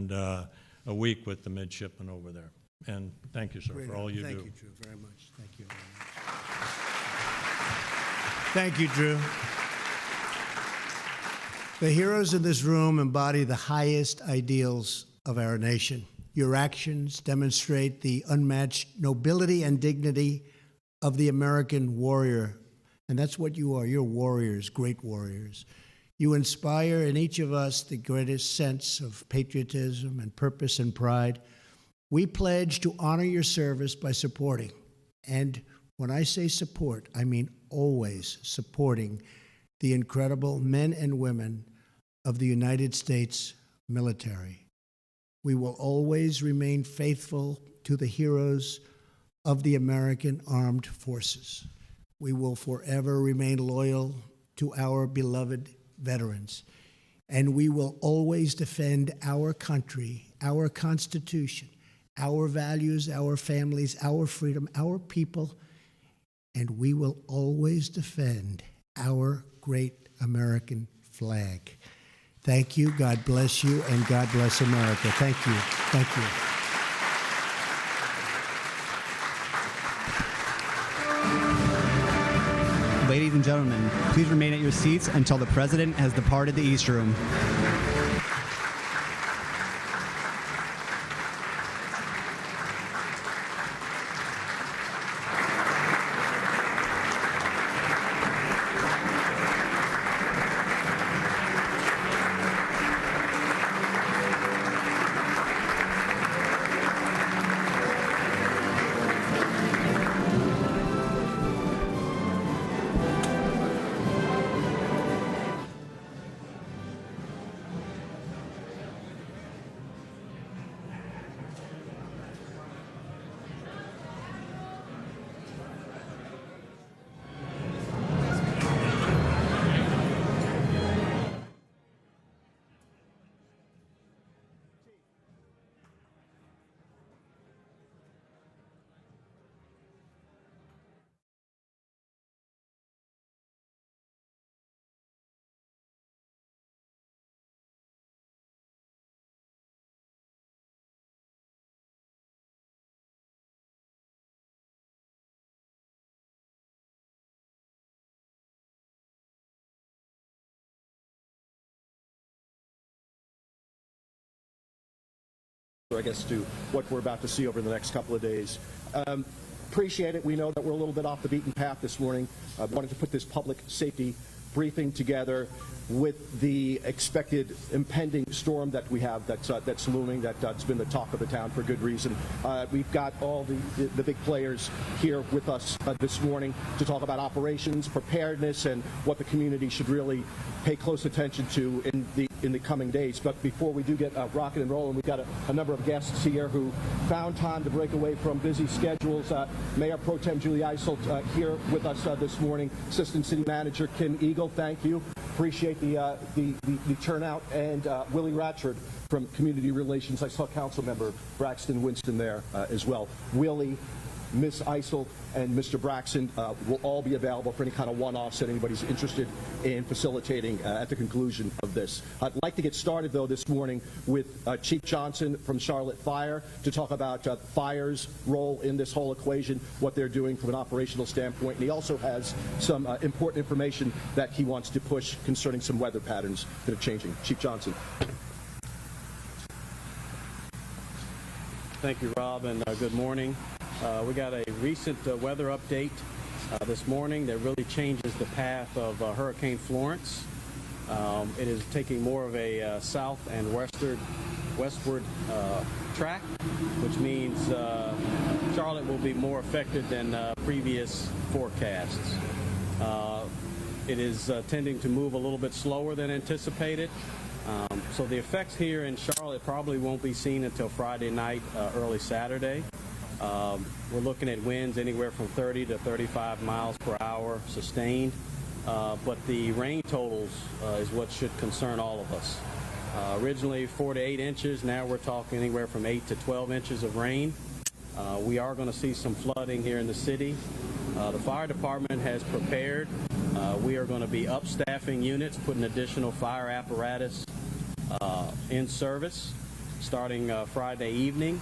a week with the midshipmen over there. And thank you, sir, for all you do. Thank you, Drew, very much. Thank you. Thank you, Drew. The heroes in this room embody the highest ideals of our nation. Your actions demonstrate the unmatched nobility and dignity of the American warrior. And that's what you are. You're warriors, great warriors. You inspire in each of us the greatest sense of patriotism and purpose and pride. We pledge to honor your service by supporting, and when I say support, I mean always supporting the incredible men and women of the United States military. We will always remain faithful to the heroes of the American Armed Forces. We will forever remain loyal to our beloved veterans, and we will always defend our country, our Constitution, our values, our families, our freedom, our people, and we will always defend our great American flag. Thank you, God bless you, and God bless America. Thank you, thank you. Ladies and gentlemen, please remain at your seats until the President has departed the East Room. I guess to what we're about to see over the next couple of days. Appreciate it. We know that we're a little bit off the beaten path this morning. Wanted to put this public safety briefing together with the expected impending storm that we have that's looming, that's been the talk of the town for good reason. We've got all the big players here with us this morning to talk about operations, preparedness, and what the community should really pay close attention to in the coming days. But before we do get rocking and rolling, we've got a number of guests here who found time to break away from busy schedules. Mayor Pro Tem Julie Eiselt here with us this morning. Assistant City Manager Kim Eagle, thank you. Appreciate the turnout. And Willie Ratchford from Community Relations. I saw Councilmember Braxton Winston there as well. Willie, Ms. Eiselt, and Mr. Braxton will all be available for any kind of one-offs that anybody's interested in facilitating at the conclusion of this. I'd like to get started, though, this morning with Chief Johnson from Charlotte Fire to talk about Fire's role in this whole equation, what they're doing from an operational standpoint. And he also has some important information that he wants to push concerning some weather patterns that are changing. Chief Johnson. Thank you, Rob, and good morning. We got a recent weather update this morning that really changes the path of Hurricane Florence. It is taking more of a south and westward track, which means Charlotte will be more affected than previous forecasts. It is tending to move a little bit slower than anticipated. So the effects here in Charlotte probably won't be seen until Friday night, early Saturday. We're looking at winds anywhere from 30 to 35 miles per hour sustained, but the rain totals is what should concern all of us. Originally 4 to 8 inches, now we're talking anywhere from 8 to 12 inches of rain. We are going to see some flooding here in the city. The fire department has prepared. We are going to be upstaffing units, putting additional fire apparatus in service. starting Friday evening.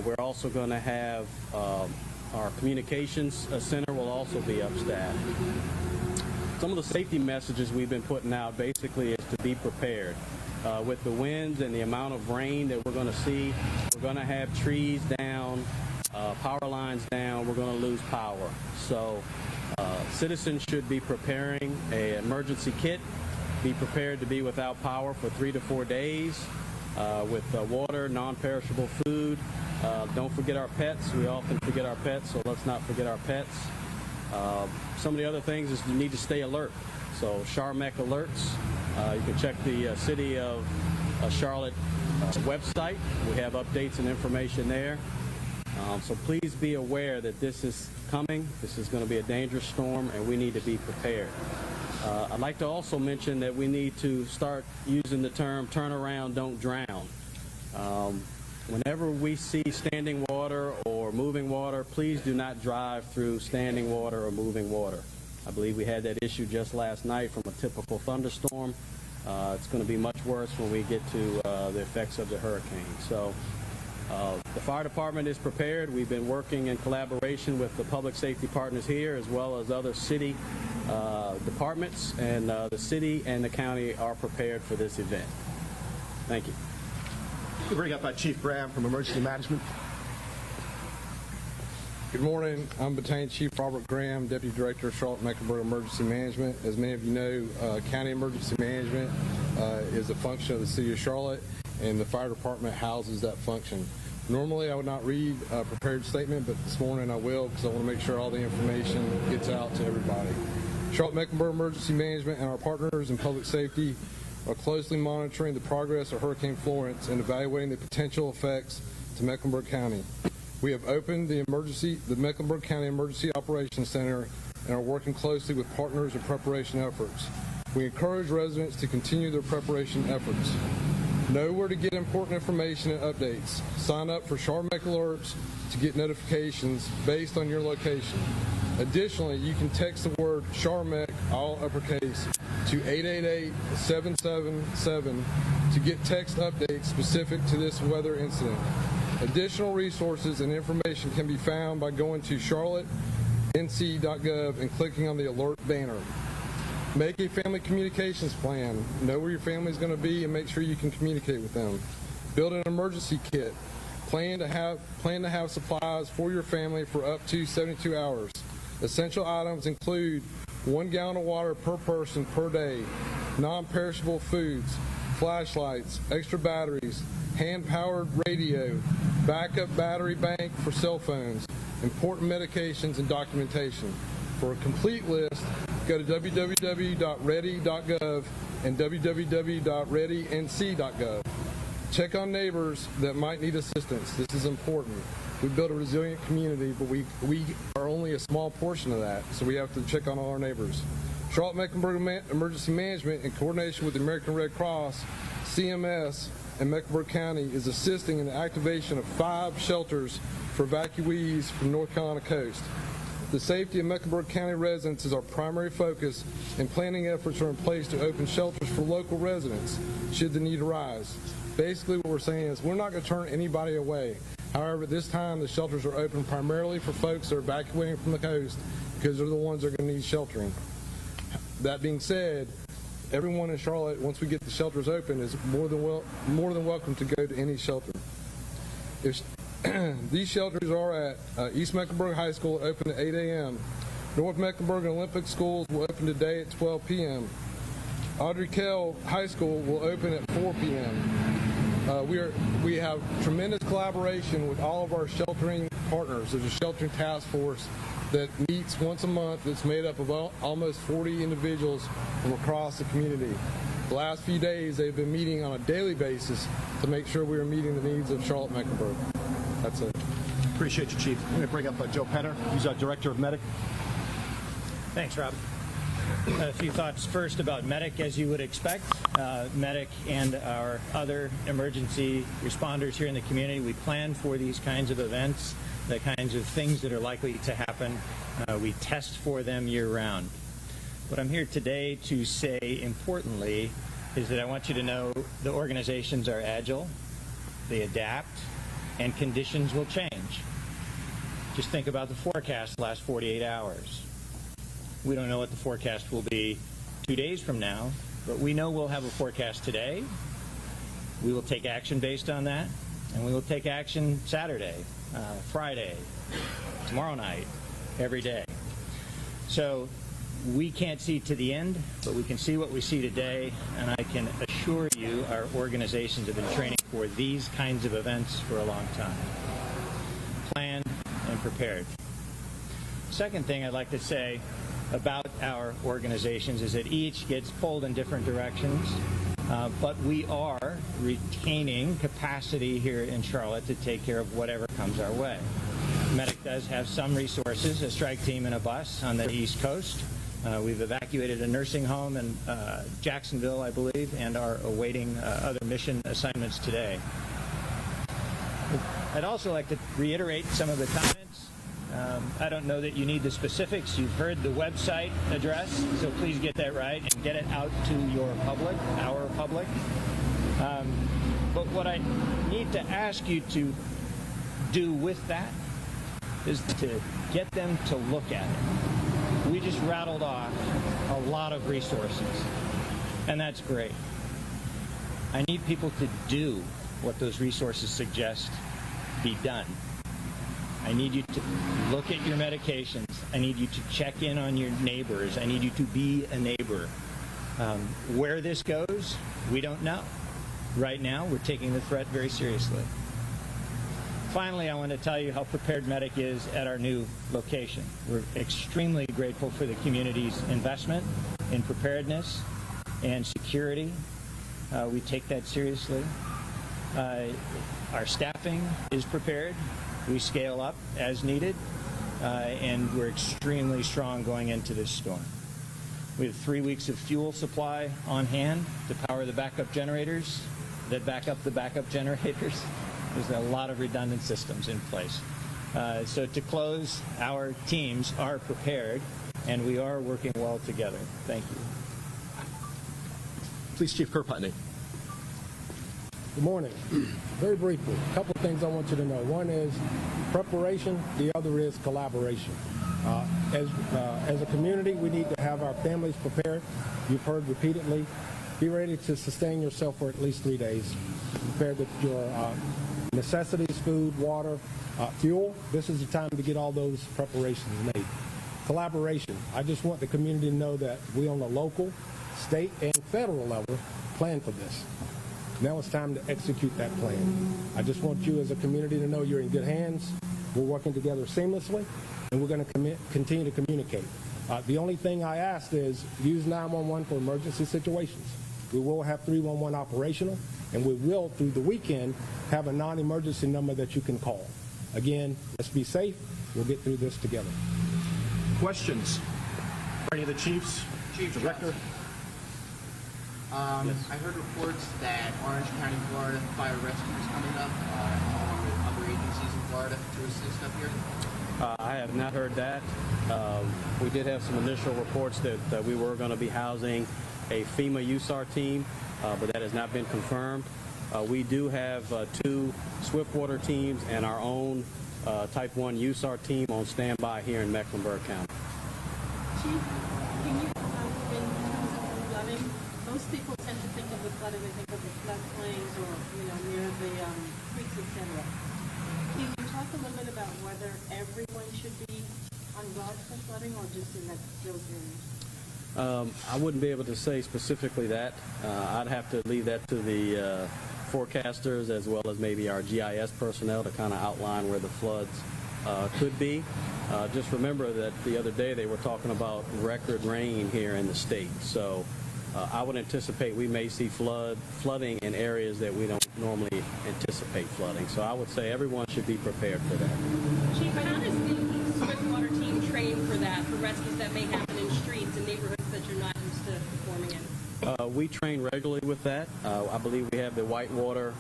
We're also going to have our communications center will also be upstaffed. Some of the safety messages we've been putting out basically is to be prepared. With the winds and the amount of rain that we're going to see, we're going to have trees down, power lines down, we're going to lose power. So citizens should be preparing an emergency kit, be prepared to be without power for 3 to 4 days, with water, non-perishable food. Don't forget our pets. We often forget our pets, so let's not forget our pets. Some of the other things is you need to stay alert. So Charmec alerts. You can check the City of Charlotte website. We have updates and information there. So please be aware that this is coming. This is going to be a dangerous storm, and we need to be prepared. I'd like to also mention that we need to start using the term turn around, don't drown. Whenever we see standing water or moving water, please do not drive through standing water or moving water. I believe we had that issue just last night from a typical thunderstorm. It's going to be much worse when we get to the effects of the hurricane. So the fire department is prepared. We've been working in collaboration with the public safety partners here as well as other city departments, and the city and the county are prepared for this event. Thank you. We'll bring up Chief Graham from Emergency Management. Good morning. I'm Battalion Chief Robert Graham, Deputy Director of Charlotte-Mecklenburg Emergency Management. As many of you know, County Emergency Management is a function of the City of Charlotte, and the Fire Department houses that function. Normally, I would not read a prepared statement, but this morning I will because I want to make sure all the information gets out to everybody. Charlotte-Mecklenburg Emergency Management and our partners in public safety are closely monitoring the progress of Hurricane Florence and evaluating the potential effects to Mecklenburg County. We have opened the Mecklenburg County Emergency Operations Center and are working closely with partners in preparation efforts. We encourage residents to continue their preparation efforts. Know where to get important information and updates. Sign up for Charmec alerts to get notifications based on your location. Additionally, you can text the word Charmec, all uppercase, to 888-777 to get text updates specific to this weather incident. Additional resources and information can be found by going to charlottenc.gov and clicking on the alert banner. Make a family communications plan. Know where your family is going to be and make sure you can communicate with them. Build an emergency kit. Plan to have supplies for your family for up to 72 hours. Essential items include 1 gallon of water per person per day, non-perishable foods, flashlights, extra batteries, hand-powered radio, backup battery bank for cell phones, important medications, and documentation. For a complete list, go to www.ready.gov and www.readync.gov. Check on neighbors that might need assistance. This is important. We build a resilient community, but we are only a small portion of that, so we have to check on all our neighbors. Charlotte-Mecklenburg Emergency Management, in coordination with the American Red Cross, CMS, and Mecklenburg County, is assisting in the activation of 5 shelters for evacuees from North Carolina coast. The safety of Mecklenburg County residents is our primary focus, and planning efforts are in place to open shelters for local residents should the need arise. Basically, what we're saying is we're not going to turn anybody away. However, this time the shelters are open primarily for folks that are evacuating from the coast because they're the ones that are going to need sheltering. That being said, everyone in Charlotte, once we get the shelters open, is more than welcome to go to any shelter. These shelters are at East Mecklenburg High School, open at 8 a.m. North Mecklenburg and Olympic Schools will open today at 12 p.m. Audrey Kell High School will open at 4 p.m. We have tremendous collaboration with all of our sheltering partners. There's a sheltering task force that meets once a month that's made up of almost 40 individuals from across the community. The last few days, they've been meeting on a daily basis to make sure we are meeting the needs of Charlotte-Mecklenburg. That's it. Appreciate you, Chief. I'm going to bring up Joe Penner. He's our Director of Medic. Thanks, Rob. A few thoughts first about Medic. As you would expect, Medic and our other emergency responders here in the community, we plan for these kinds of events, the kinds of things that are likely to happen. We test for them year-round. What I'm here today to say, importantly, is that I want you to know the organizations are agile. they adapt, and conditions will change. Just think about the forecast the last 48 hours. We don't know what the forecast will be 2 days from now, but we know we'll have a forecast today. We will take action based on that, and we will take action Saturday, Friday, tomorrow night, every day. So we can't see to the end, but we can see what we see today, and I can assure you our organizations have been training for these kinds of events for a long time. Planned and prepared. Second thing I'd like to say about our organizations is that each gets pulled in different directions, but we are retaining capacity here in Charlotte to take care of whatever comes our way. Medic does have some resources, a strike team and a bus on the East Coast. We've evacuated a nursing home in Jacksonville, I believe, and are awaiting other mission assignments today. I'd also like to reiterate some of the comments. I don't know that you need the specifics. You've heard the website address, so please get that right and get it out to your public, our public. But what I need to ask you to do with that is to get them to look at it. We just rattled off a lot of resources, and that's great. I need people to do what those resources suggest be done. I need you to look at your medications. I need you to check in on your neighbors. I need you to be a neighbor. Where this goes, we don't know. Right now, we're taking the threat very seriously. Finally, I want to tell you how prepared Medic is at our new location. We're extremely grateful for the community's investment in preparedness and security. We take that seriously. Our staffing is prepared. We scale up as needed, and we're extremely strong going into this storm. We have 3 weeks of fuel supply on hand to power the backup generators that back up the backup generators. There's a lot of redundant systems in place. So to close, our teams are prepared, and we are working well together. Thank you. Police Chief Kirkputney. Good morning. Very briefly, a couple of things I want you to know. One is preparation, the other is collaboration. As a community, we need to have our families prepared. You've heard repeatedly, be ready to sustain yourself for at least 3 days. Prepared with your necessities, food, water, fuel. This is the time to get all those preparations made. Collaboration. I just want the community to know that we on the local, state, and federal level plan for this. Now it's time to execute that plan. I just want you as a community to know you're in good hands. We're working together seamlessly, and we're going to continue to communicate. The only thing I ask is use 911 for emergency situations. We will have 311 operational, and we will, through the weekend, have a non-emergency number that you can call. Again, let's be safe. We'll get through this together. Questions? For any of the chiefs? Chief Director? Yes. I heard reports that Orange County, Florida, fire rescue is coming up, along with other agencies in Florida to assist up here. I have not heard that. We did have some initial reports that we were going to be housing a FEMA USAR team, but that has not been confirmed. We do have 2 Swiftwater teams and our own Type 1 USAR team on standby here in Mecklenburg County. Chief, can you, in terms of flooding, most people tend to think of the flooding, they think of the floodplains or, near the creeks, etc. Can you talk a little bit about whether everyone should be on guard for flooding or just in those areas? I wouldn't be able to say specifically that. I'd have to leave that to the forecasters as well as maybe our GIS personnel to kind of outline where the floods could be. Just remember that the other day they were talking about record rain here in the state. So I would anticipate we may see flooding in areas that we don't normally anticipate flooding. So I would say everyone should be prepared for that. Chief, how does the Swiftwater team train for that, for rescues that may happen in streets and neighborhoods that you're not used to performing in? We train regularly with that. I believe we have the Whitewater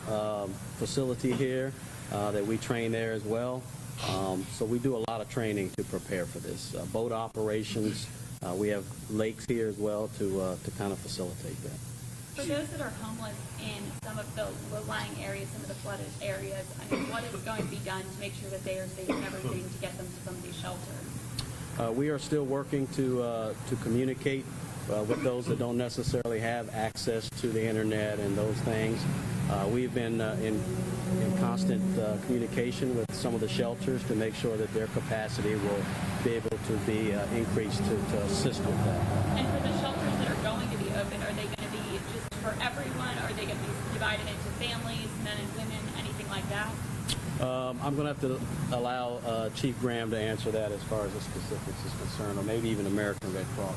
facility here that we train there as well. So we do a lot of training to prepare for this. Boat operations, we have lakes here as well to kind of facilitate that. For those that are homeless in some of the low-lying areas, some of the flooded areas, I mean, what is going to be done to make sure that they are safe and everything to get them to some of these shelters? We are still working to communicate with those that don't necessarily have access to the internet and those things. We've been in constant communication with some of the shelters to make sure that their capacity will be able to be increased to assist with that. And for the shelters that are going to be open, are they going to be just for everyone? Are they going to be divided into families, men and women, anything like that? I'm going to have to allow Chief Graham to answer that as far as the specifics is concerned, or maybe even American Red Cross.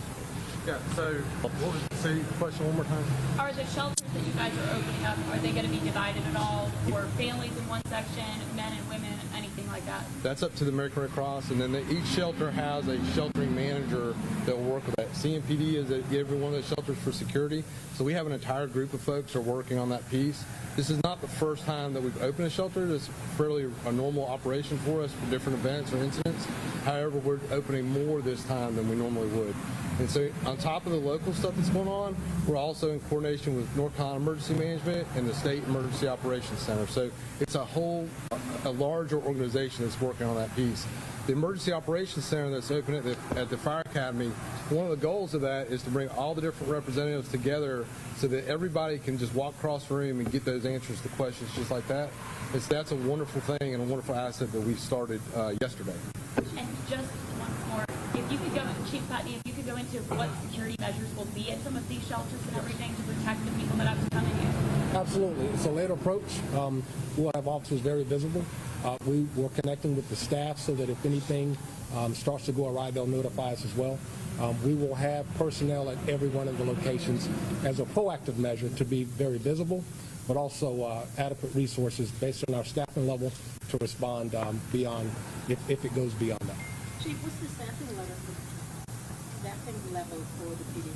Yeah, so what was say the question one more time? Are the shelters that you guys are opening up, are they going to be divided at all for families in one section, men and women, anything like that? That's up to the American Red Cross, and then each shelter has a sheltering manager that will work with that. CMPD is at every one of those shelters for security, so we have an entire group of folks who are working on that piece. This is not the first time that we've opened a shelter. It's fairly a normal operation for us for different events or incidents. However, we're opening more this time than we normally would. And so on top of the local stuff that's going on, we're also in coordination with North Carolina Emergency Management and the State Emergency Operations Center. So it's a larger organization that's working on that piece. The Emergency Operations Center that's open at the Fire Academy, one of the goals of that is to bring all the different representatives together so that everybody can just walk across the room and get those answers to questions just like that. That's a wonderful thing and a wonderful asset that we started yesterday. And just once more, if you could go, Chief Putney, if you could go into what security measures will be at some of these shelters and everything to protect the people that have to come in here. Absolutely. It's a layered approach. We'll have officers very visible. We're connecting with the staff so that if anything starts to go awry, they'll notify us as well. We will have personnel at every one of the locations as a proactive measure to be very visible, but also adequate resources based on our staffing level to respond beyond, if it goes beyond that. Chief, what's the staffing level for the PD?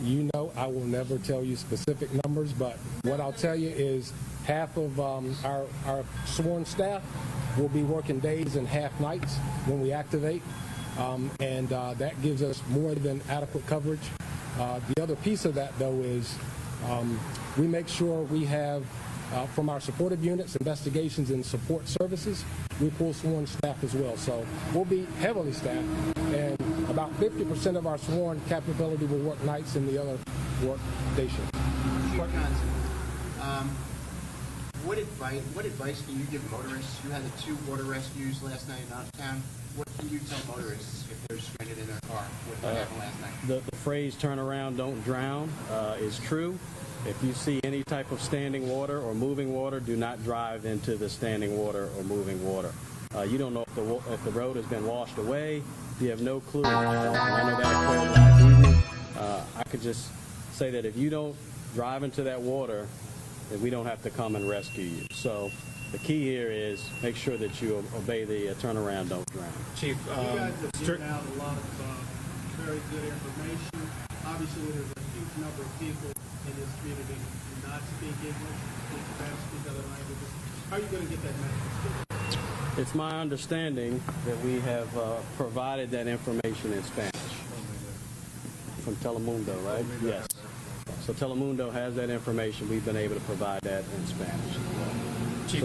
You know, I will never tell you specific numbers, but what I'll tell you is half of our sworn staff will be working days and half nights when we activate, and that gives us more than adequate coverage. The other piece of that, though, is we make sure we have, from our supportive units, investigations and support services, we pull sworn staff as well. So we'll be heavily staffed, and about 50% of our sworn capability will work nights and the other work day shift. Chief Johnson, what advice can you give motorists? You had the 2 water rescues last night in Knoxtown. What can you tell motorists if they're stranded in their car? What happened last night? The phrase "turn around, don't drown" is true. If you see any type of standing water or moving water, do not drive into the standing water or moving water. You don't know if the road has been washed away. You have no clue. I know that occurred last evening. I could just say that if you don't drive into that water, then we don't have to come and rescue you. So the key here is make sure that you obey the turn around, don't drown. Chief, you guys have given out a lot of very good information. Obviously, there's a huge number of people in this community who do not speak English, speak Spanish, speak other languages. How are you going to get that message? It's my understanding that we have provided that information in Spanish from Telemundo, right? Yes. So Telemundo has that information. We've been able to provide that in Spanish. Chief,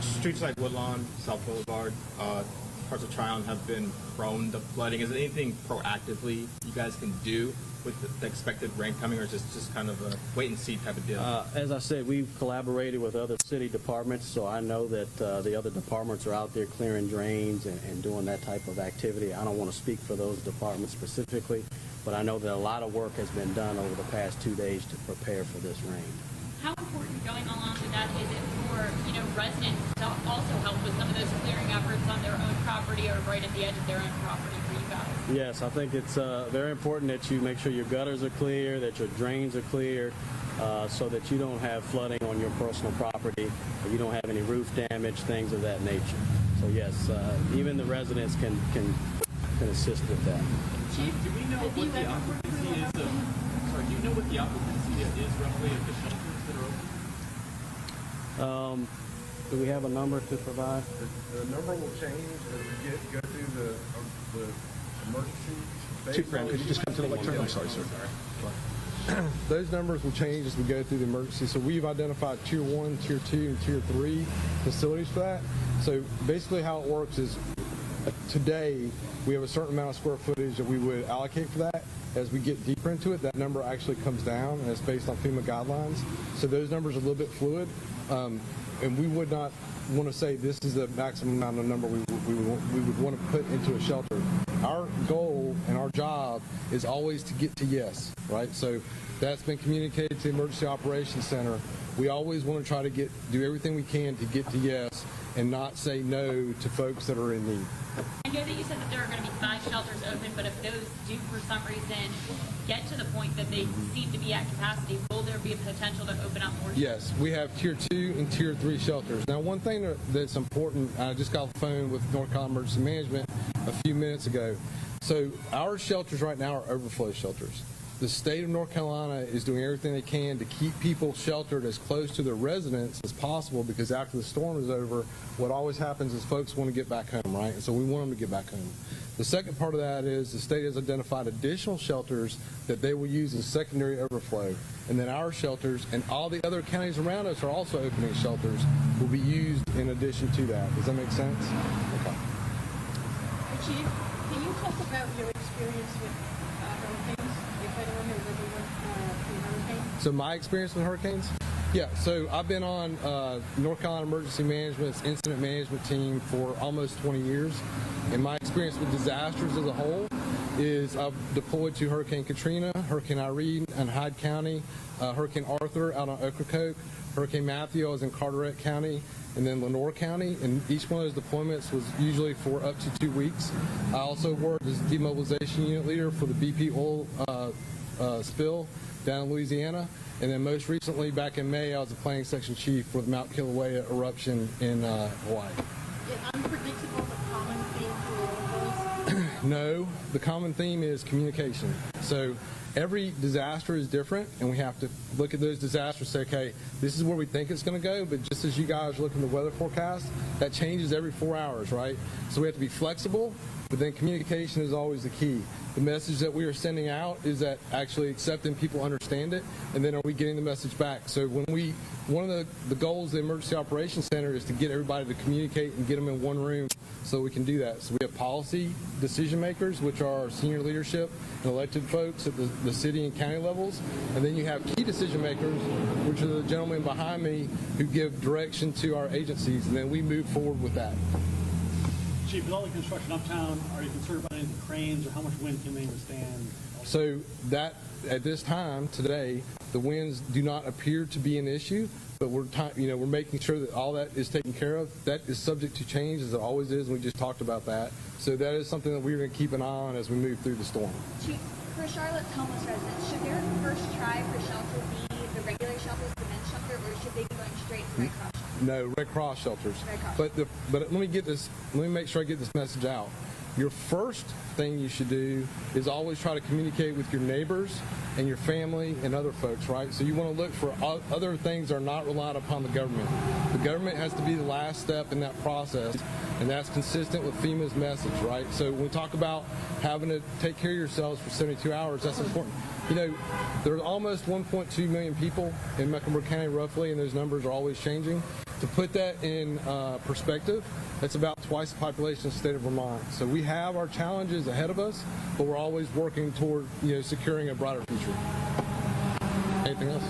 streets like Woodlawn, South Boulevard, parts of Tryon have been prone to flooding. Is there anything proactively you guys can do with the expected rain coming, or is this just kind of a wait-and-see type of deal? As I said, we've collaborated with other city departments, so I know that the other departments are out there clearing drains and doing that type of activity. I don't want to speak for those departments specifically, but I know that a lot of work has been done over the past 2 days to prepare for this rain. How important, going along with that, is it for residents to also help with some of those clearing efforts on their own property or right at the edge of their own property for you guys? Yes, I think it's very important that you make sure your gutters are clear, that your drains are clear, so that you don't have flooding on your personal property, you don't have any roof damage, things of that nature. So yes, even the residents can assist with that. Chief, do we know what the occupancy is of? Sorry, do you know what the occupancy is roughly of the shelters that are open? Do we have a number to provide? The number will change as we go through the emergency phase. Chief Graham, could you just come to the lectern? I'm sorry, sir. those numbers will change as we go through the emergency. So we've identified tier 1, tier 2, and tier 3 facilities for that. So basically how it works is today we have a certain amount of square footage that we would allocate for that. As we get deeper into it, that number actually comes down, and it's based on FEMA guidelines. So those numbers are a little bit fluid, and we would not want to say this is the maximum amount of number we would want to put into a shelter. Our goal and our job is always to get to yes, right? So that's been communicated to the Emergency Operations Center. We always want to try to do everything we can to get to yes and not say no to folks that are in need. I know that you said that there are going to be 5 shelters open, but if those do for some reason get to the point that they seem to be at capacity, will there be a potential to open up more? Yes, we have tier 2 and tier 3 shelters. Now, one thing that's important, I just got off the phone with North Carolina Emergency Management a few minutes ago. So our shelters right now are overflow shelters. The state of North Carolina is doing everything they can to keep people sheltered as close to their residence as possible, because after the storm is over, what always happens is folks want to get back home, right? And so we want them to get back home. The second part of that is the state has identified additional shelters that they will use as secondary overflow. And then our shelters and all the other counties around us are also opening shelters will be used in addition to that. Does that make sense? Okay. Chief, can you talk about your experience with hurricanes? If anyone has ever worked through hurricanes? So my experience with hurricanes? Yeah, so I've been on North Carolina Emergency Management's incident management team for almost 20 years. And my experience with disasters as a whole is I've deployed to Hurricane Katrina, Hurricane Irene in Hyde County, Hurricane Arthur out on Ocracoke, Hurricane Matthew, I was in Carteret County, and then Lenoir County, and each one of those deployments was usually for up to 2 weeks. I also worked as demobilization unit leader for the BP oil spill down in Louisiana, and then most recently, back in May, I was the planning section chief for the Mount Kilauea eruption in Hawaii. Is unpredictable the common theme for all of those? No, the common theme is communication. So every disaster is different, and we have to look at those disasters and say, okay, this is where we think it's going to go, but just as you guys look in the weather forecast, that changes every 4 hours, right? So we have to be flexible, but then communication is always the key. The message that we are sending out is that actually accepting people understand it, and then are we getting the message back? So one of the goals of the Emergency Operations Center is to get everybody to communicate and get them in one room so we can do that. So we have policy decision makers, which are our senior leadership and elected folks at the city and county levels, and then you have key decision makers, which are the gentlemen behind me who give direction to our agencies, and then we move forward with that. Chief, with all the construction uptown, are you concerned about any of the cranes or how much wind can they withstand? So that, at this time, today, the winds do not appear to be an issue, but we're making sure that all that is taken care of. That is subject to change, as it always is, and we just talked about that. So that is something that we're going to keep an eye on as we move through the storm. Chief, for Charlotte's homeless residents, should their first try for shelter be the regular shelters, the men's shelter, or should they be going straight to Red Cross shelter? No, Red Cross shelters. Red Cross. But let me make sure I get this message out. Your first thing you should do is always try to communicate with your neighbors and your family and other folks, right? So you want to look for other things that are not reliant upon the government. The government has to be the last step in that process, and that's consistent with FEMA's message, right? So when we talk about having to take care of yourselves for 72 hours, that's important. You know, there's almost 1.2 million people in Mecklenburg County, roughly, and those numbers are always changing. To put that in perspective, that's about twice the population of the state of Vermont. So we have our challenges ahead of us, but we're always working toward, securing a brighter future. Anything else?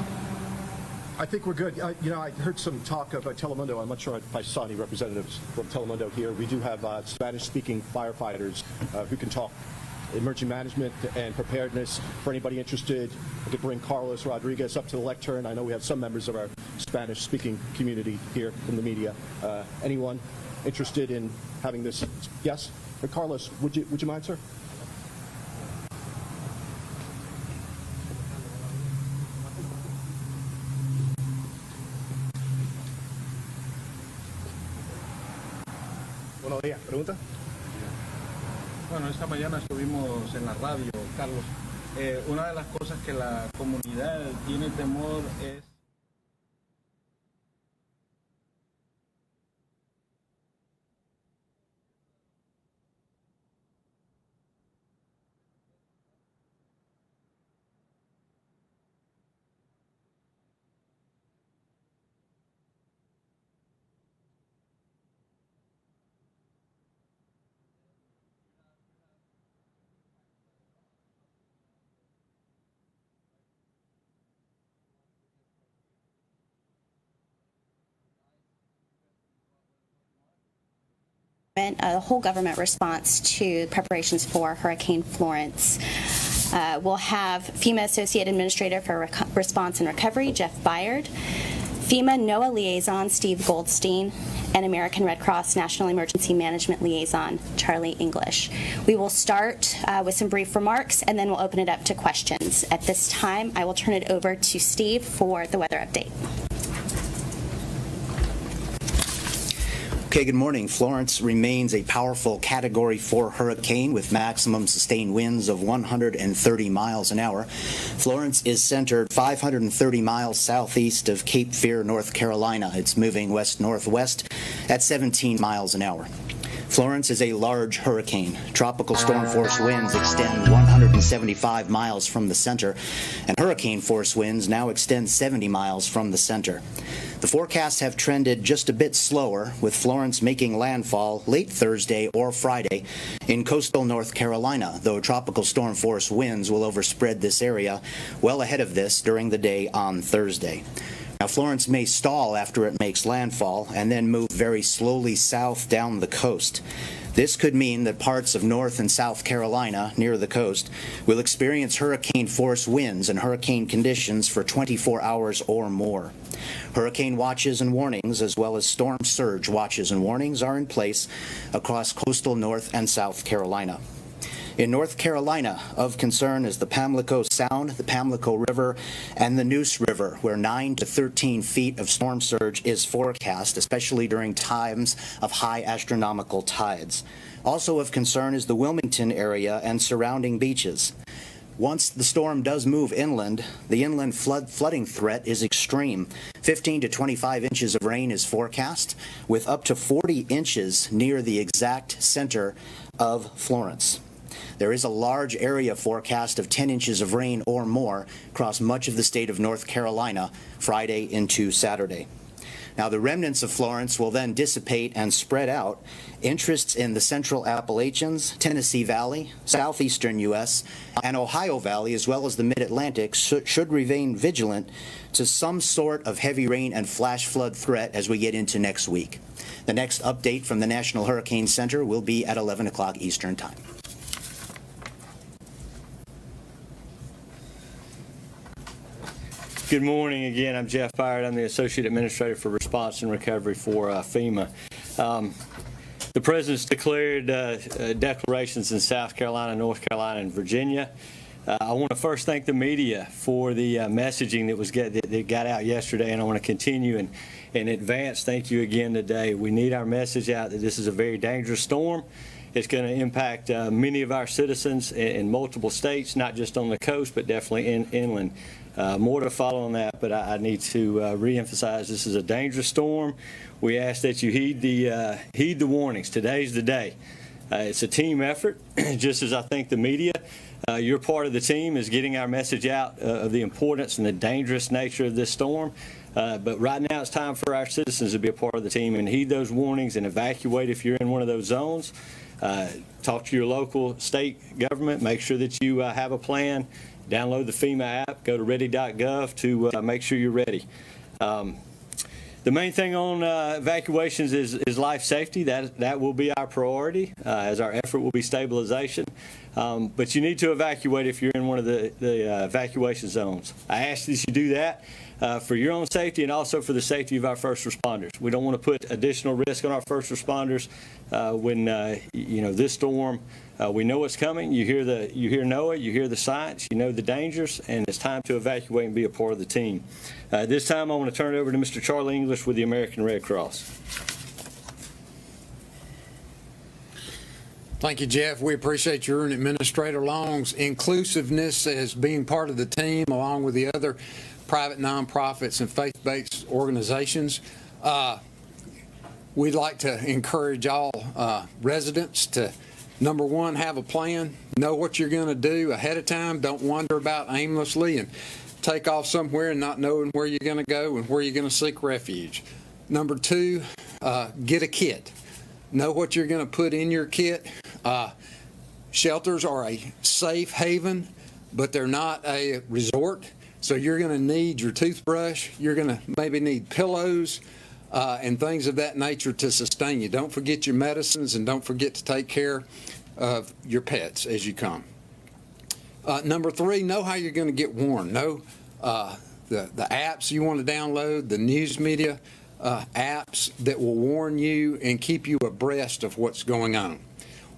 I think we're good. I heard some talk of Telemundo. I'm not sure if I saw any representatives from Telemundo here. We do have Spanish-speaking firefighters who can talk emergency management and preparedness. For anybody interested, I could bring Carlos Rodriguez up to the lectern. I know we have some members of our Spanish-speaking community here in the media. Anyone interested in having this? Yes? Carlos, would you mind, sir? Buenos días. ¿Pregunta? Bueno, esta mañana estuvimos en la radio, Carlos. Una de las cosas que la comunidad tiene temor es a whole government response to preparations for Hurricane Florence. We'll have FEMA Associate Administrator for Response and Recovery, Jeff Byard, FEMA NOAA Liaison, Steve Goldstein, and American Red Cross National Emergency Management Liaison, Charlie English. We will start with some brief remarks, and then we'll open it up to questions. At this time, I will turn it over to Steve for the weather update. Okay, good morning. Florence remains a powerful Category 4 hurricane with maximum sustained winds of 130 miles an hour. Florence is centered 530 miles southeast of Cape Fear, North Carolina. It's moving west-northwest at 17 miles an hour. Florence is a large hurricane. Tropical storm force winds extend 175 miles from the center, and hurricane force winds now extend 70 miles from the center. The forecasts have trended just a bit slower, with Florence making landfall late Thursday or Friday in coastal North Carolina, though tropical storm force winds will overspread this area well ahead of this during the day on Thursday. Now, Florence may stall after it makes landfall and then move very slowly south down the coast. This could mean that parts of North and South Carolina near the coast will experience hurricane force winds and hurricane conditions for 24 hours or more. Hurricane watches and warnings, as well as storm surge watches and warnings, are in place across coastal North and South Carolina. In North Carolina, of concern is the Pamlico Sound, the Pamlico River, and the Neuse River, where 9 to 13 feet of storm surge is forecast, especially during times of high astronomical tides. Also of concern is the Wilmington area and surrounding beaches. Once the storm does move inland, the inland flooding threat is extreme. 15 to 25 inches of rain is forecast, with up to 40 inches near the exact center of Florence. There is a large area forecast of 10 inches of rain or more across much of the state of North Carolina Friday into Saturday. Now, the remnants of Florence will then dissipate and spread out. Interests in the Central Appalachians, Tennessee Valley, southeastern U.S., and Ohio Valley, as well as the Mid-Atlantic, should remain vigilant to some sort of heavy rain and flash flood threat as we get into next week. The next update from the National Hurricane Center will be at 11 o'clock Eastern Time. Good morning again. I'm Jeff Byard. I'm the Associate Administrator for Response and Recovery for FEMA. The President's declared declarations in South Carolina, North Carolina, and Virginia. I want to first thank the media for the messaging that got out yesterday, and I want to continue in advance. Thank you again today. We need our message out that this is a very dangerous storm. It's going to impact many of our citizens in multiple states, not just on the coast, but definitely inland. More to follow on that, but I need to reemphasize this is a dangerous storm. We ask that you heed the warnings. Today's the day. It's a team effort, just as I think the media, you're part of the team, is getting our message out of the importance and the dangerous nature of this storm. But right now it's time for our citizens to be a part of the team and heed those warnings and evacuate if you're in one of those zones. Talk to your local state government. Make sure that you have a plan. Download the FEMA app. Go to ready.gov to make sure you're ready. The main thing on evacuations is life safety. That will be our priority, as our effort will be stabilization. But you need to evacuate if you're in one of the evacuation zones. I ask that you do that for your own safety and also for the safety of our first responders. We don't want to put additional risk on our first responders when this storm. We know what's coming. You hear NOAA, you hear the science, you know the dangers, and it's time to evacuate and be a part of the team. This time I want to turn it over to Mr. Charlie English with the American Red Cross. Thank you, Jeff. We appreciate your and Administrator Long's inclusiveness as being part of the team, along with the other private nonprofits and faith-based organizations. We'd like to encourage all residents to, number one, have a plan. Know what you're going to do ahead of time. Don't wander about aimlessly and take off somewhere and not knowing where you're going to go and where you're going to seek refuge. Number two, get a kit. Know what you're going to put in your kit. Shelters are a safe haven, but they're not a resort. So you're going to need your toothbrush. You're going to maybe need pillows. and things of that nature to sustain you. Don't forget your medicines, and don't forget to take care of your pets as you come. Number 3, know how you're going to get warned. Know the apps you want to download, the news media apps that will warn you and keep you abreast of what's going on.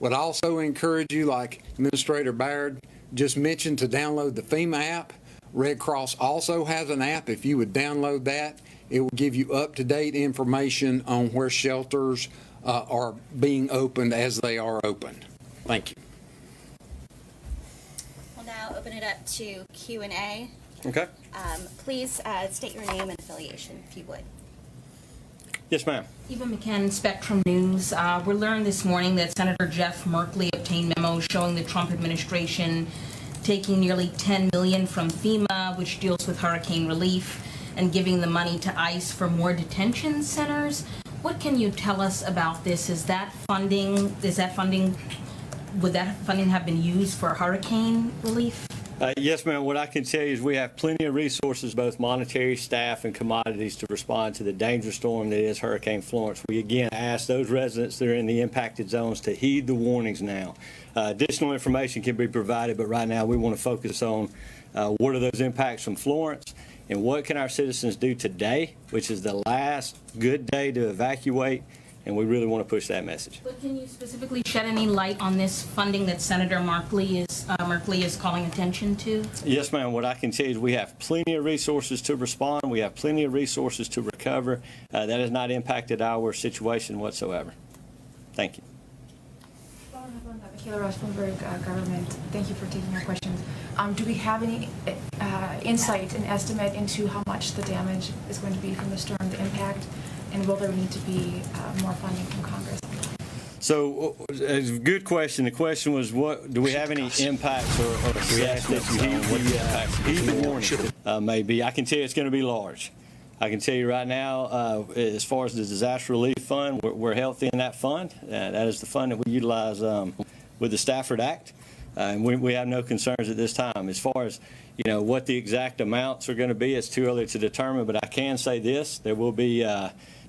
Would also encourage you, like Administrator Baird just mentioned, to download the FEMA app. Red Cross also has an app. If you would download that, it will give you up-to-date information on where shelters are being opened as they are opened. Thank you. We'll now open it up to Q&A. Okay. Please state your name and affiliation, if you would. Yes, ma'am. Eva McCann, Spectrum News. We learned this morning that Senator Jeff Merkley obtained memos showing the Trump administration taking nearly $10 million from FEMA, which deals with hurricane relief, and giving the money to ICE for more detention centers. What can you tell us about this? Would that funding have been used for hurricane relief? Yes, ma'am. What I can tell you is we have plenty of resources, both monetary, staff, and commodities, to respond to the dangerous storm that is Hurricane Florence. We again ask those residents that are in the impacted zones to heed the warnings now. Additional information can be provided, but right now we want to focus on what are those impacts from Florence and what can our citizens do today, which is the last good day to evacuate, and we really want to push that message. But can you specifically shed any light on this funding that Senator Merkley is calling attention to? Yes, ma'am. What I can tell you is we have plenty of resources to respond. We have plenty of resources to recover. That has not impacted our situation whatsoever. Thank you. Kayla Ross, Bloomberg Government. Thank you for taking our questions. Do we have any insight and estimate into how much the damage is going to be from the storm, the impact, and will there need to be more funding from Congress? So, it's a good question. The question was, what do we have any impacts or we asked that you heed the warning maybe. I can tell you it's going to be large. I can tell you right now, as far as the disaster relief fund, we're healthy in that fund. That is the fund that we utilize with the Stafford Act, and we have no concerns at this time. As far as what the exact amounts are going to be, it's too early to determine. But I can say this: there will be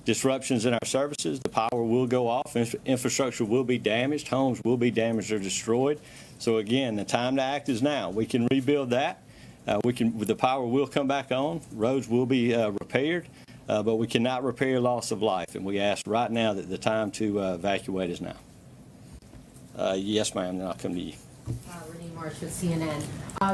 disruptions in our services. The power will go off. Infrastructure will be damaged. Homes will be damaged or destroyed. So again, the time to act is now. We can rebuild that. The power will come back on. Roads will be repaired, but we cannot repair loss of life. And we ask right now that the time to evacuate is now. Yes, ma'am. Then I'll come to you. Renee Marsh with CNN.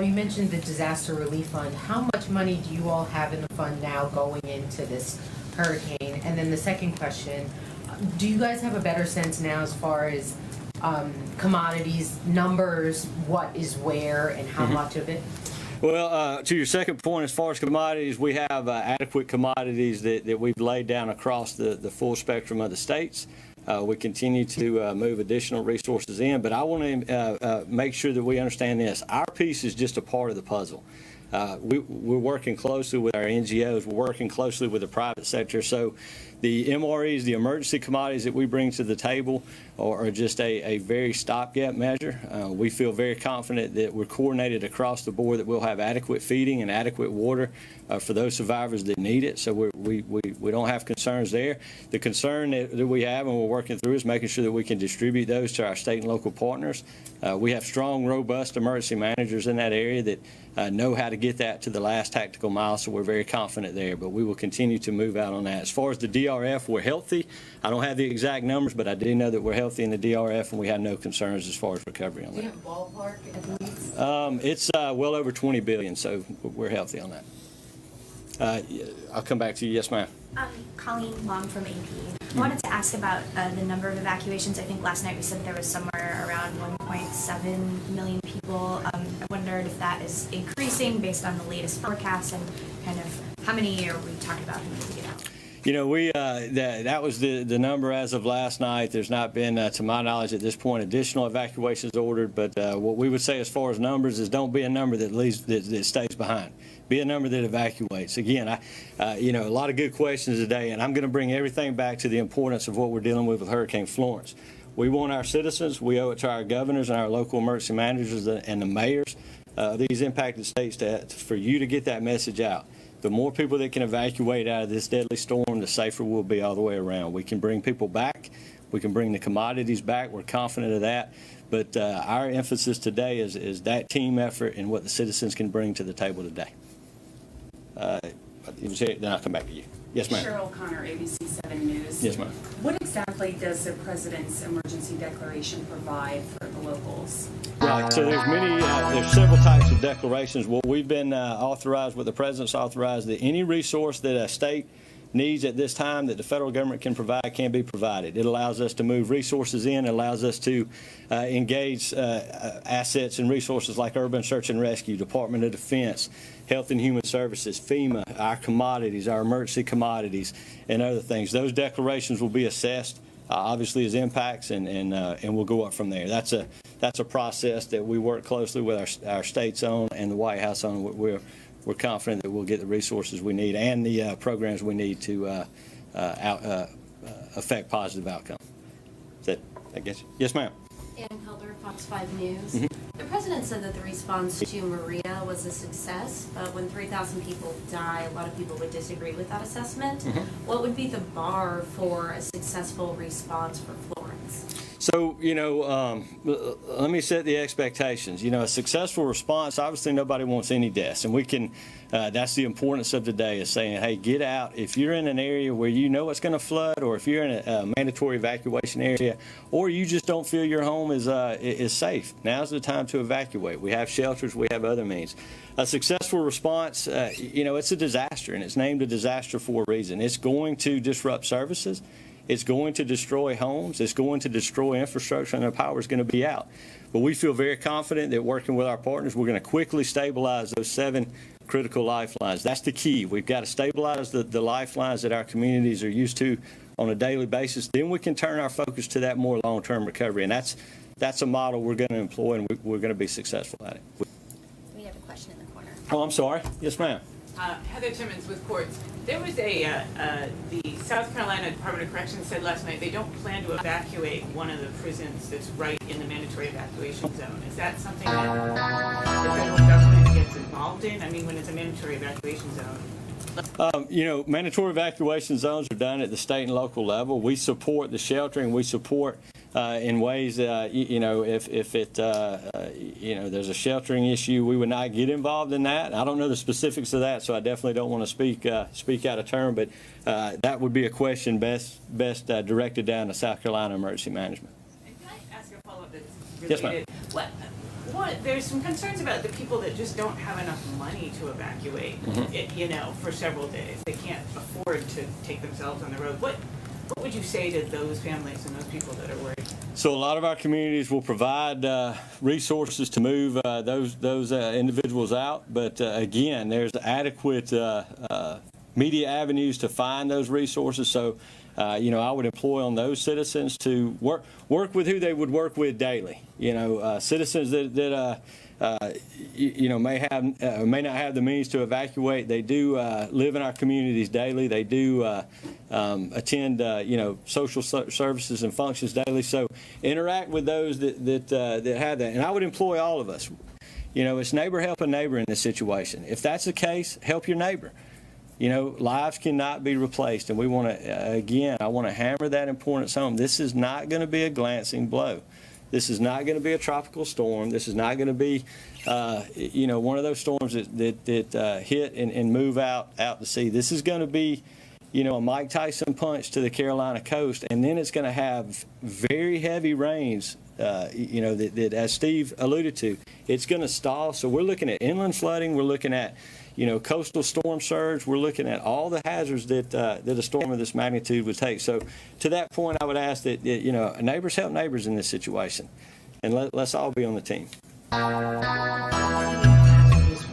You mentioned the disaster relief fund. How much money do you all have in the fund now going into this hurricane? And then the second question, do you guys have a better sense now as far as commodities, numbers, what is where and how much of it? Well, to your second point, as far as commodities, we have adequate commodities that we've laid down across the full spectrum of the states. We continue to move additional resources in, but I want to make sure that we understand this. Our piece is just a part of the puzzle. We're working closely with our NGOs. We're working closely with the private sector. So the MREs, the emergency commodities that we bring to the table, are just a very stopgap measure. We feel very confident that we're coordinated across the board, that we'll have adequate feeding and adequate water for those survivors that need it. So we don't have concerns there. The concern that we have and we're working through is making sure that we can distribute those to our state and local partners. We have strong, robust emergency managers in that area that know how to get that to the last tactical mile, so we're very confident there. But we will continue to move out on that. As far as the DRF, we're healthy. I don't have the exact numbers, but I do know that we're healthy in the DRF, and we have no concerns as far as recovery on that. Do you have a ballpark at least? It's well over $20 billion, so we're healthy on that. I'll come back to you. Yes, ma'am. Colleen Long from AP. I wanted to ask about the number of evacuations. I think last night we said there was somewhere around 1.7 million people. I wondered if that is increasing based on the latest forecast, and kind of how many are we talking about who need to get out? That was the number as of last night. There's not been, to my knowledge at this point, additional evacuations ordered. But what we would say as far as numbers is don't be a number that stays behind. Be a number that evacuates. Again, a lot of good questions today, and I'm going to bring everything back to the importance of what we're dealing with Hurricane Florence. We want our citizens, we owe it to our governors and our local emergency managers and the mayors of these impacted states for you to get that message out. the more people that can evacuate out of this deadly storm, the safer we'll be all the way around. We can bring people back. We can bring the commodities back. We're confident of that. But our emphasis today is that team effort and what the citizens can bring to the table today. Then I'll come back to you. Yes, ma'am. Cheryl Connor, ABC 7 News. Yes, ma'am. What exactly does the President's emergency declaration provide for the locals? Right. So there's several types of declarations. What we've been authorized, what the President's authorized, that any resource that a state needs at this time that the federal government can provide can be provided. It allows us to move resources in. It allows us to engage assets and resources like Urban Search and Rescue, Department of Defense, Health and Human Services, FEMA, our commodities, our emergency commodities, and other things. Those declarations will be assessed, obviously, as impacts, and we'll go up from there. That's a process that we work closely with our states on and the White House on. We're confident that we'll get the resources we need and the programs we need to affect positive outcome. Is that, I guess? Yes, ma'am. Ann Helder, Fox 5 News. Mm-hmm. The president said that the response to Maria was a success, but when 3,000 people die, a lot of people would disagree with that assessment. Mm-hmm. What would be the bar for a successful response for Florence? So, let me set the expectations. A successful response, obviously nobody wants any deaths. And we can, that's the importance of today, is saying, hey, get out. If you're in an area where you know it's going to flood, or if you're in a mandatory evacuation area, or you just don't feel your home is safe, now's the time to evacuate. We have shelters, we have other means. A successful response, it's a disaster, and it's named a disaster for a reason. It's going to disrupt services. It's going to destroy homes. It's going to destroy infrastructure, and the power is going to be out. But we feel very confident that working with our partners, we're going to quickly stabilize those 7 critical lifelines. That's the key. We've got to stabilize the lifelines that our communities are used to on a daily basis. Then we can turn our focus to that more long-term recovery, and that's a model we're going to employ, and we're going to be successful at it. We have a question in the corner. Oh, I'm sorry. Yes, ma'am. Heather Timmons with Courts. There was the South Carolina Department of Corrections said last night they don't plan to evacuate one of the prisons that's right in the mandatory evacuation zone. Is that something that the federal government gets involved in? I mean, when it's a mandatory evacuation zone. Mandatory evacuation zones are done at the state and local level. We support the sheltering. We support in ways, if there's a sheltering issue, we would not get involved in that. I don't know the specifics of that, so I definitely don't want to speak out of turn. But that would be a question best directed down to South Carolina Emergency Management. And can I ask a follow-up that's Yes, related? ma'am. There's some concerns about the people that just don't have enough money to evacuate, for several days. They can't afford to take themselves on the road. What would you say to those families and those people that are worried? So a lot of our communities will provide resources to move those individuals out. But again, there's adequate media avenues to find those resources. So, I would employ on those citizens to work with who they would work with daily. Citizens that may not have the means to evacuate. They do live in our communities daily. They do attend social services and functions daily. So interact with those that have that. And I would employ all of us. It's neighbor helping neighbor in this situation. If that's the case, help your neighbor. Lives cannot be replaced, and we want to, I want to hammer that importance home. This is not going to be a glancing blow. This is not going to be a tropical storm. This is not going to be, one of those storms that hit and move out to sea. This is going to be, a Mike Tyson punch to the Carolina coast, and then it's going to have very heavy rains, that as Steve alluded to, it's going to stall. So we're looking at inland flooding. We're looking at coastal storm surge. We're looking at all the hazards that a storm of this magnitude would take. So to that point, I would ask that, neighbors help neighbors in this situation, and let's all be on the team.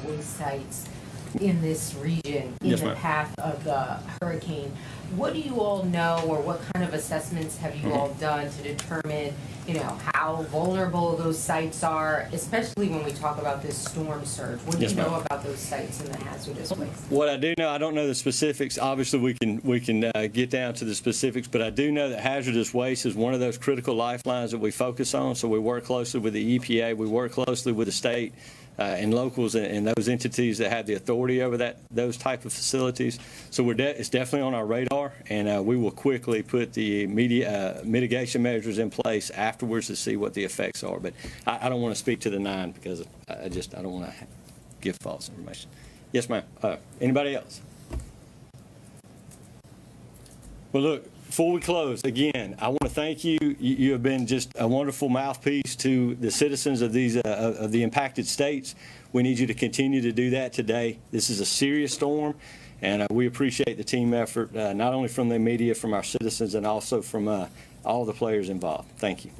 Voice sites in this region, in the path of the hurricane. What do you all know, or what kind of assessments have you all done to determine, how vulnerable those sites are, especially when we talk about this storm surge? What do you know about those sites and the hazardous waste? What I do know, I don't know the specifics. Obviously, we can get down to the specifics, but I do know that hazardous waste is one of those critical lifelines that we focus on. So we work closely with the EPA. We work closely with the state and locals and those entities that have the authority over those type of facilities. So it's definitely on our radar, and we will quickly put the mitigation measures in place afterwards to see what the effects are. But I don't want to speak to the 9 because I don't want to give false information. Yes, ma'am. Anybody else? Well, look, before we close, again, I want to thank you. You have been just a wonderful mouthpiece to the citizens of these of the impacted states. We need you to continue to do that today. This is a serious storm, and we appreciate the team effort, not only from the media, from our citizens, and also from all the players involved. Thank you.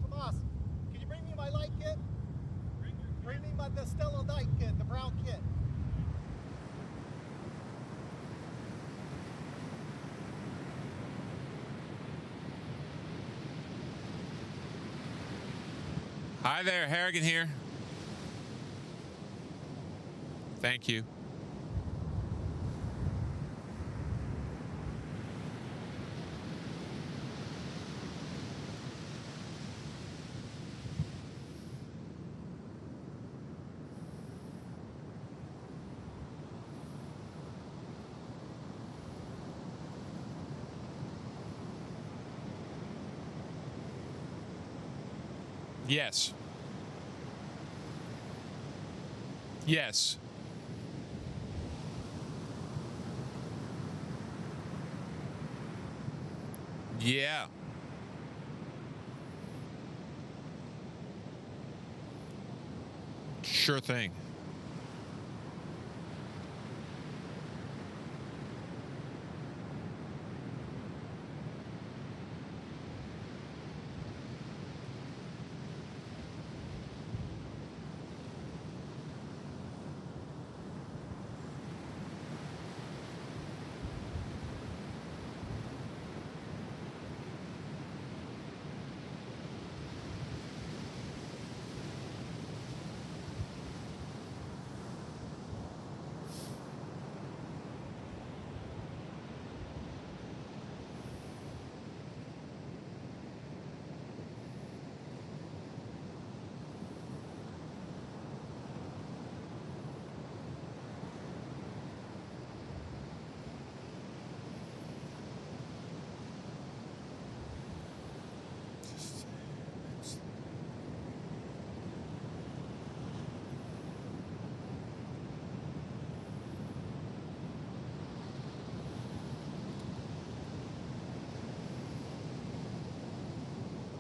Tomas, can you bring me my light kit? Bring me the Stella light kit, the brown kit. Hi there, Harrigan here. Thank you. Yes. Yes. Yeah. Sure thing.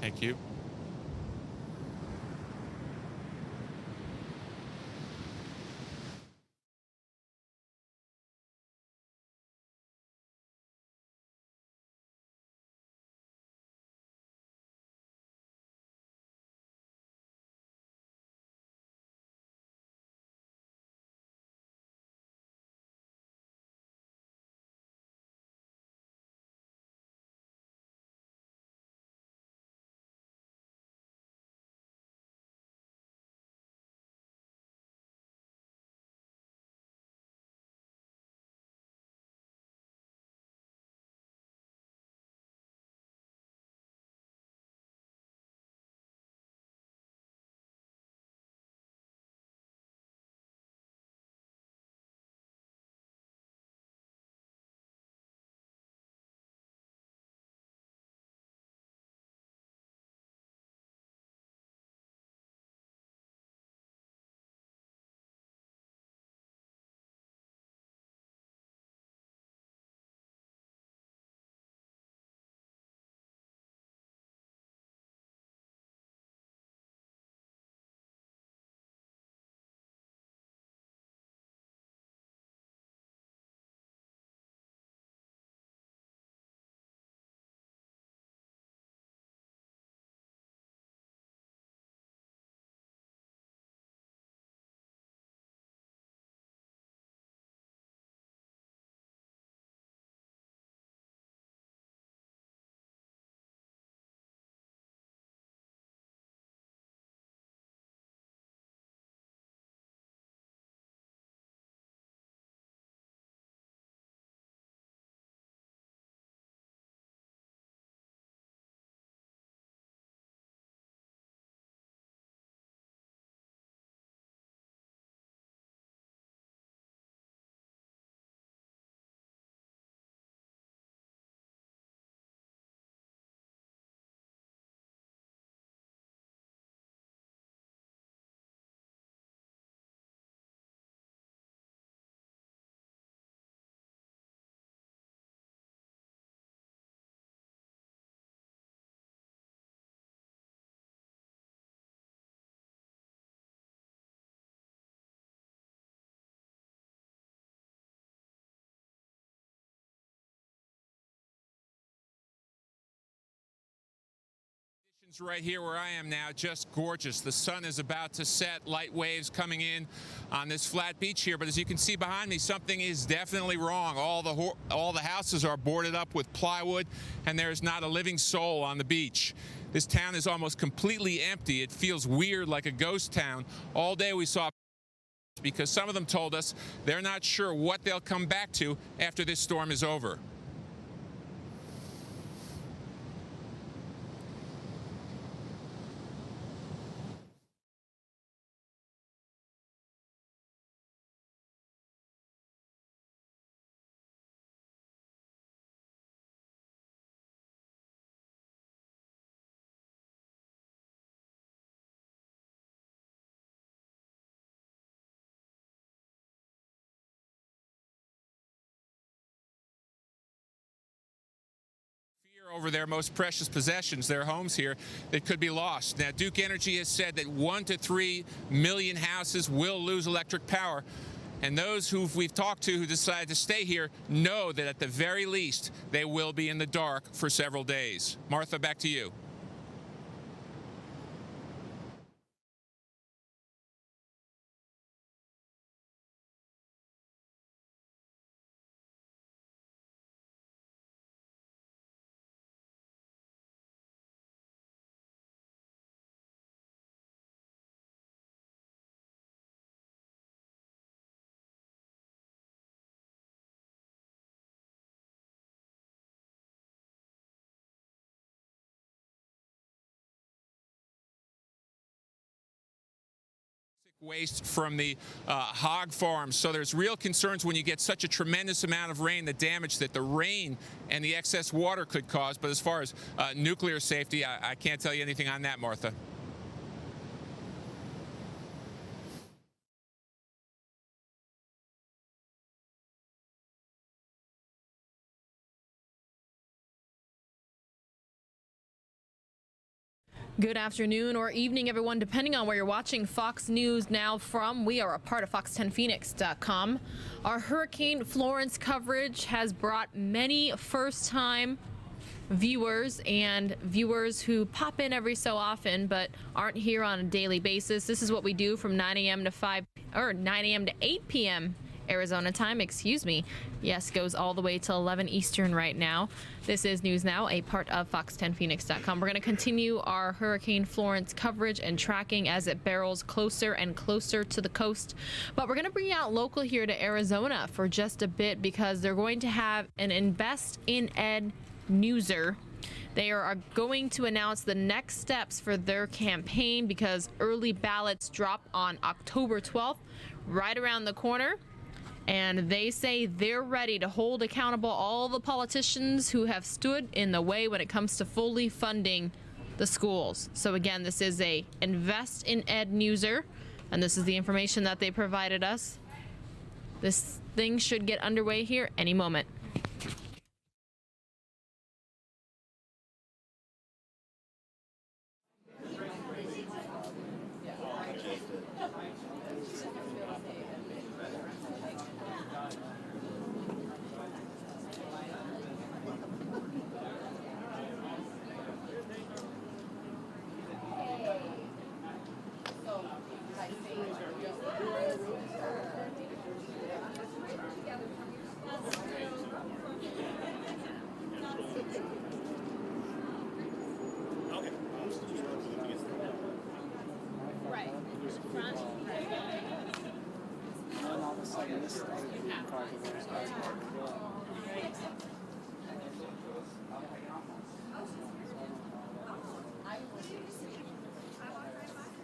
Thank you. Right here where I am now, just gorgeous. The sun is about to set, light waves coming in on this flat beach here, but as you can see behind me, something is definitely wrong. All the houses are boarded up with plywood, and there's not a living soul on the beach. This town is almost completely empty. It feels weird, like a ghost town. All day we saw, because some of them told us they're not sure what they'll come back to after this storm is over. Over their most precious possessions, their homes here, that could be lost. Now, Duke Energy has said that 1 to 3 million houses will lose electric power, and those who we've talked to who decide to stay here know that at the very least they will be in the dark for several days. Martha, back to you. Waste from the hog farms. So there's real concerns when you get such a tremendous amount of rain, the damage that the rain and the excess water could cause. But as far as nuclear safety, I can't tell you anything on that, Martha. Good afternoon or evening, everyone, depending on where you're watching Fox News Now from. We are a part of Fox10Phoenix.com. Our Hurricane Florence coverage has brought many first-time viewers and viewers who pop in every so often but aren't here on a daily basis. This is what we do from 9 a.m. to 8 p.m. Arizona time, excuse me. Yes, goes all the way till 11 Eastern right now. This is News Now, a part of Fox10Phoenix.com. We're going to continue our Hurricane Florence coverage and tracking as it barrels closer and closer to the coast. But we're going to bring out local here to Arizona for just a bit because they're going to have an Invest in Ed newser. They are going to announce the next steps for their campaign because early ballots drop on October 12th, right around the corner. And they say they're ready to hold accountable all the politicians who have stood in the way when it comes to fully funding the schools. So again, this is a Invest in Ed newser, and this is the information that they provided us. This thing should get underway here any moment.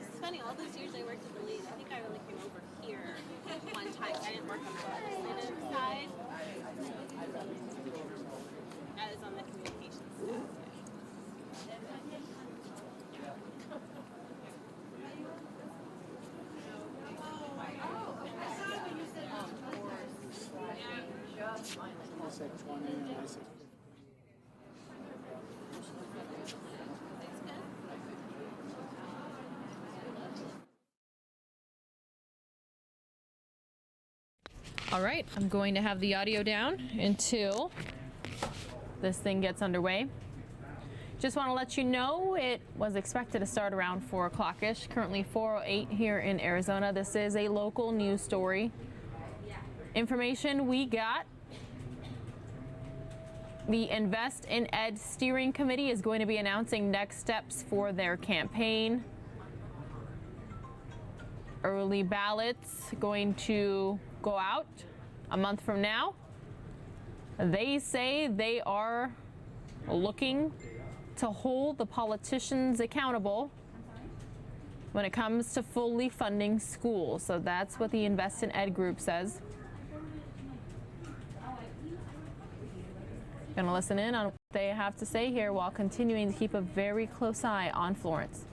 It's funny, all those years I worked at the lead, I think I only came over here one time. I didn't work on the legislative side. I was on the communications staff. All right, I'm going to have the audio down until this thing gets underway. Just want to let you know it was expected to start around 4 o'clock-ish, currently 4:08 here in Arizona. This is a local news story. Information we got: the Invest in Ed Steering Committee is going to be announcing next steps for their campaign. Early ballots going to go out a month from now. They say they are looking to hold the politicians accountable when it comes to fully funding schools. So that's what the Invest in Ed group says. Going to listen in on what they have to say here while continuing to keep a very close eye on Florence.